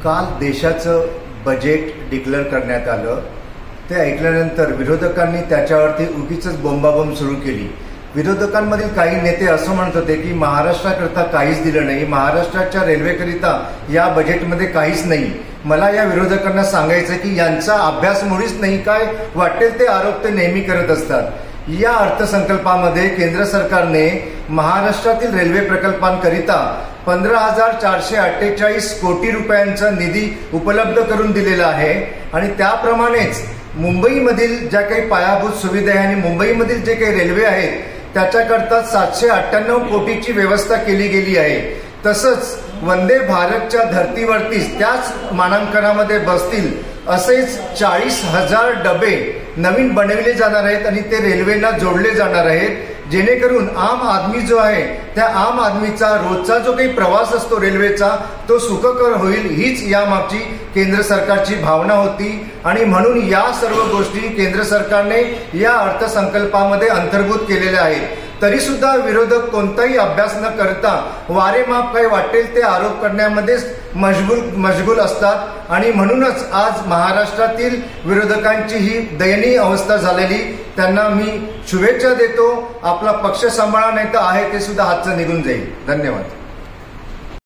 काल देशाचं budget declare करण्यात आलं। ते ऐकल्यानंतर विरोधकांनी त्याच्यावरती उगीचच बोंबाबोंब सुरू केली। विरोधकांमधील काही नेते असं म्हणत होते की महाराष्ट्राकरता काहीच दिलं नाही, महाराष्ट्राच्या रेल्वेकरिता या बजेटमध्ये काहीच नाही। मला या विरोधकांना सांगायचं की यांचा अभ्यास मुळीच नाही, काय वाटेल ते आरोप ते नेहमी करत असतात। या अर्थसंकल्पामध्ये केंद्र सरकारने महाराष्ट्रातील रेल्वे प्रकल्पांकरिता 15,448 कोटी रुपयांचा निधी उपलब्ध करून दिलेला आहे आणि त्याप्रमाणेच मुंबईमधील ज्या काही पायाभूत सुविधा आहे आणि मुंबईमधील जे काही रेल्वे आहेत त्याच्याकरता 798 कोटीची व्यवस्था केली गेली आहे। तसंच वंदे भारतच्या धर्तीवरतीच त्याच मानांकनामध्ये बसतील असेच 40,000 डबे नवीन बनविले जाणार आहेत आणि ते रेल्वेला जोडले जाणार आहेत, जेणेकरून आम आदमी जो आहे त्या आम आदमीचा रोजचा जो काही प्रवास असतो रेल्वेचा तो सुखकर होईल, हीच यामागची केंद्र सरकारची भावना होती। आणि म्हणून या सर्व गोष्टी केंद्र सरकारने या अर्थसंकल्पामध्ये अंतर्भूत केलेल्या आहेत। तरी सुद्धा विरोधक कोणताही अभ्यास न करता वारेमाप काही वाटेल ते आरोप करण्यामध्येच मशगूल असतात आणि म्हणूनच आज महाराष्ट्रातील विरोधकांची ही दयनीय अवस्था झालेली। त्यांना मी शुभेच्छा देतो। आपला पक्ष सांभाळा, नाही तर आहे ते सुद्धा हातचं निघून जाईल। धन्यवाद।